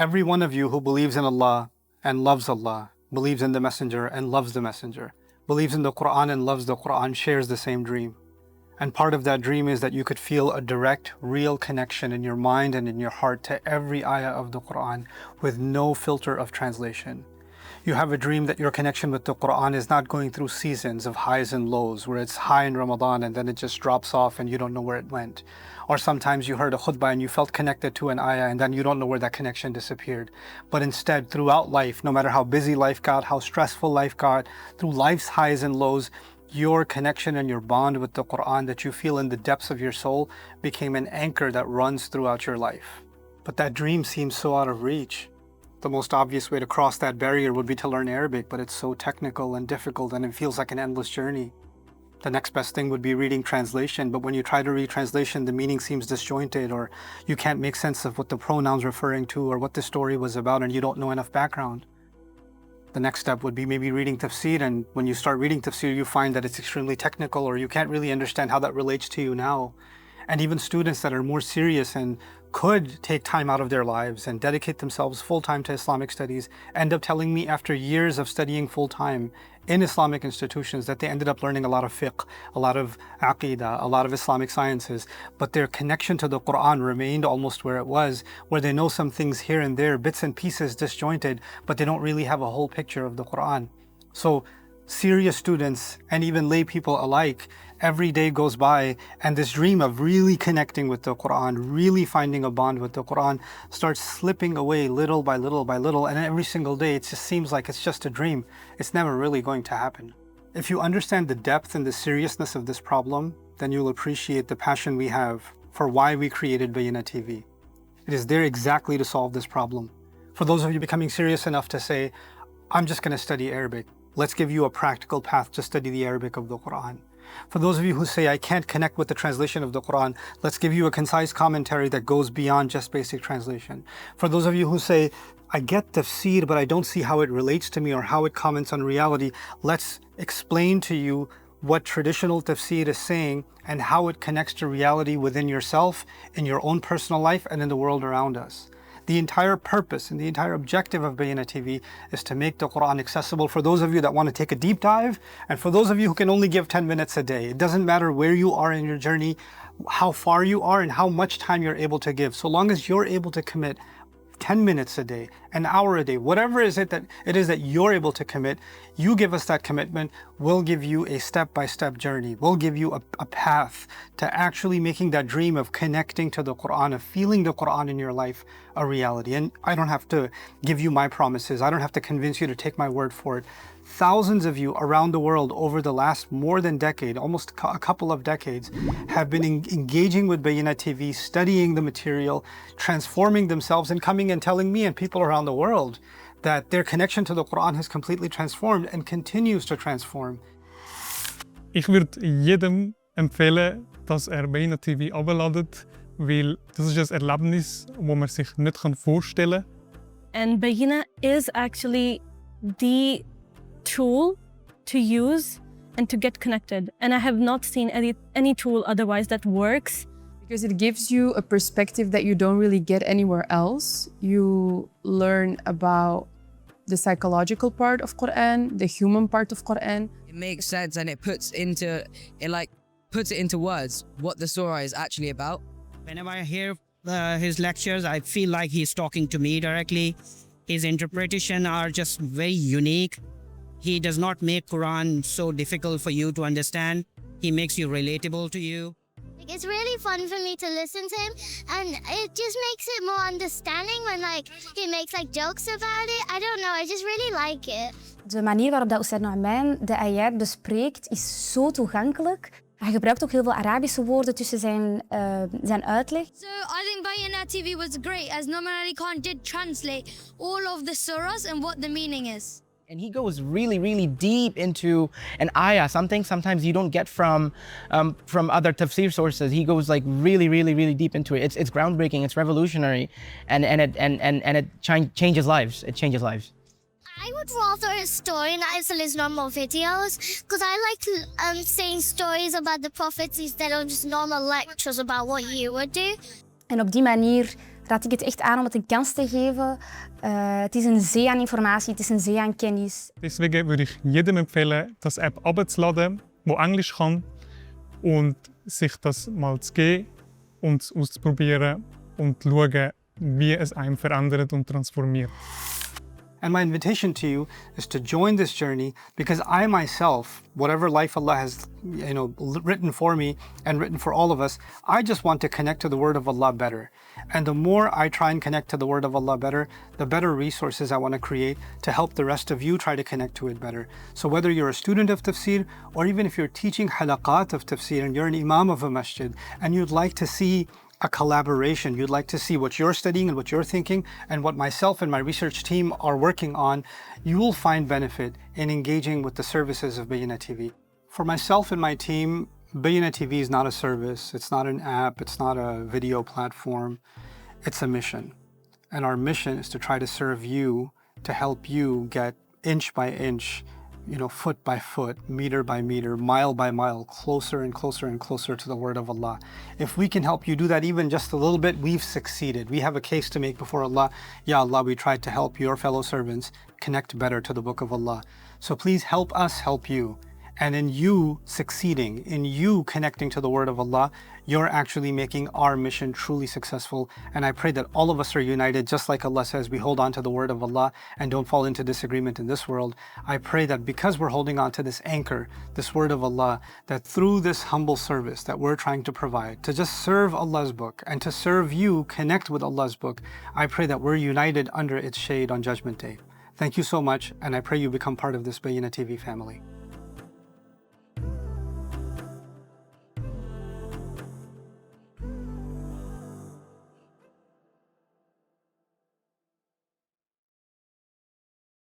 Every one of you who believes in Allah and loves Allah, believes in the Messenger and loves the Messenger, believes in the Quran and loves the Quran, shares the same dream. And part of that dream is that you could feel a direct, real connection in your mind and in your heart to every ayah of the Quran with no filter of translation. You have a dream that your connection with the Quran is not going through seasons of highs and lows, where it's high in Ramadan and then it just drops off and you don't know where it went. Or sometimes you heard a khutbah and you felt connected to an ayah and then you don't know where that connection disappeared. But instead, throughout life, no matter how busy life got, how stressful life got, through life's highs and lows, your connection and your bond with the Quran that you feel in the depths of your soul became an anchor that runs throughout your life. But that dream seems so out of reach. The most obvious way to cross that barrier would be to learn Arabic, but it's so technical and difficult and it feels like an endless journey. The next best thing would be reading translation, but when you try to read translation, the meaning seems disjointed, or you can't make sense of what the pronoun's referring to or what the story was about, and you don't know enough background. The next step would be maybe reading Tafseer, and when you start reading Tafseer, you find that it's extremely technical, or you can't really understand how that relates to you now. And even students that are more serious and could take time out of their lives and dedicate themselves full-time to Islamic studies end up telling me after years of studying full-time in Islamic institutions that they ended up learning a lot of fiqh, a lot of aqidah, a lot of Islamic sciences, but their connection to the Quran remained almost where it was, where they know some things here and there, bits and pieces disjointed, but they don't really have a whole picture of the Quran. So serious students and even lay people alike, every day goes by and this dream of really connecting with the Quran, really finding a bond with the Quran starts slipping away little by little by little, and every single day it just seems like it's just a dream. It's never really going to happen. If you understand the depth and the seriousness of this problem, then you'll appreciate the passion we have for why we created Bayyinah TV. It is there exactly to solve this problem. For those of you becoming serious enough to say, I'm just going to study Arabic, let's give you a practical path to study the Arabic of the Quran. For those of you who say, I can't connect with the translation of the Quran, let's give you a concise commentary that goes beyond just basic translation. For those of you who say, I get tafsir, but I don't see how it relates to me or how it comments on reality, let's explain to you what traditional tafsir is saying and how it connects to reality within yourself, in your own personal life, and in the world around us. The entire purpose and the entire objective of Bayyinah TV is to make the Quran accessible for those of you that want to take a deep dive, and for those of you who can only give 10 minutes a day. It doesn't matter where you are in your journey, how far you are, and how much time you're able to give. So long as you're able to commit 10 minutes a day, an hour a day, whatever it is that you're able to commit, you give us that commitment, we'll give you a step-by-step journey. We'll give you a path to actually making that dream of connecting to the Quran, of feeling the Quran in your life a reality. And I don't have to give you my promises. I don't have to convince you to take my word for it. Thousands of you around the world over the last more than decade, almost a couple of decades, have been engaging with Bayyinah TV, studying the material, transforming themselves, and coming and telling me and people around the world that their connection to the Quran has completely transformed and continues to transform. Ich würde jedem empfehlen, dass Bayyinah TV abladet, weil das ist ein Erlebnis, das man sich nicht vorstellen kann. And Bayyinah is actually the tool to use and to get connected. And I have not seen any tool otherwise that works. Because it gives you a perspective that you don't really get anywhere else. You learn about the psychological part of Quran, the human part of Quran. It makes sense, and it puts it into words what the surah is actually about. Whenever I hear his lectures, I feel like he's talking to me directly. His interpretation are just very unique. He does not make Quran so difficult for you to understand. He makes you relatable to you. It's really fun for me to listen to him, and it just makes it more understanding when he makes jokes about it. I don't know, I just really like it. De manier waarop dat Ustadh Nouman de ayat bespreekt is zo toegankelijk. Hij gebruikt ook heel veel Arabische woorden tussen zijn uitleg. So I think Bayyinah TV was great, as Nouman Ali Khan did translate all of the surahs and what the meaning is. And he goes really, really deep into an ayah, something sometimes you don't get from other tafsir sources. He goes really, really, really deep into it. It's groundbreaking, it's revolutionary, and it changes lives. It changes lives. I would rather story-nize his normal videos, because I like saying stories about the prophets instead of just normal lectures about what you would do. En op die manier raad ik het echt aan om het een kans te geven. Het is een zee aan informatie, het is een zee aan kennis. Deswegen würde ich jedem empfehlen, das App abzuladen, wo Englisch kann und sich das mal zu geben und es auszuprobieren und zu schauen, wie es einen verändert und transformiert. And my invitation to you is to join this journey, because I myself, whatever life Allah has, written for me and written for all of us, I just want to connect to the word of Allah better. And the more I try and connect to the word of Allah better, the better resources I want to create to help the rest of you try to connect to it better. So whether you're a student of tafsir, or even if you're teaching halaqat of tafsir and you're an imam of a masjid and you'd like to see a collaboration, you'd like to see what you're studying and what you're thinking and what myself and my research team are working on, you will find benefit in engaging with the services of Bayyinah TV. For myself and my team, Bayyinah TV is not a service, it's not an app, it's not a video platform, it's a mission. And our mission is to try to serve you, to help you get inch by inch, foot by foot, meter by meter, mile by mile, closer and closer and closer to the word of Allah. If we can help you do that even just a little bit, we've succeeded. We have a case to make before Allah. Ya Allah, we tried to help your fellow servants connect better to the book of Allah. So please help us help you. And in you succeeding, in you connecting to the word of Allah, you're actually making our mission truly successful. And I pray that all of us are united, just like Allah says, we hold on to the word of Allah and don't fall into disagreement in this world. I pray that because we're holding on to this anchor, this word of Allah, that through this humble service that we're trying to provide, to just serve Allah's book and to serve you, connect with Allah's book, I pray that we're united under its shade on Judgment Day. Thank you so much, and I pray you become part of this Bayyinah TV family.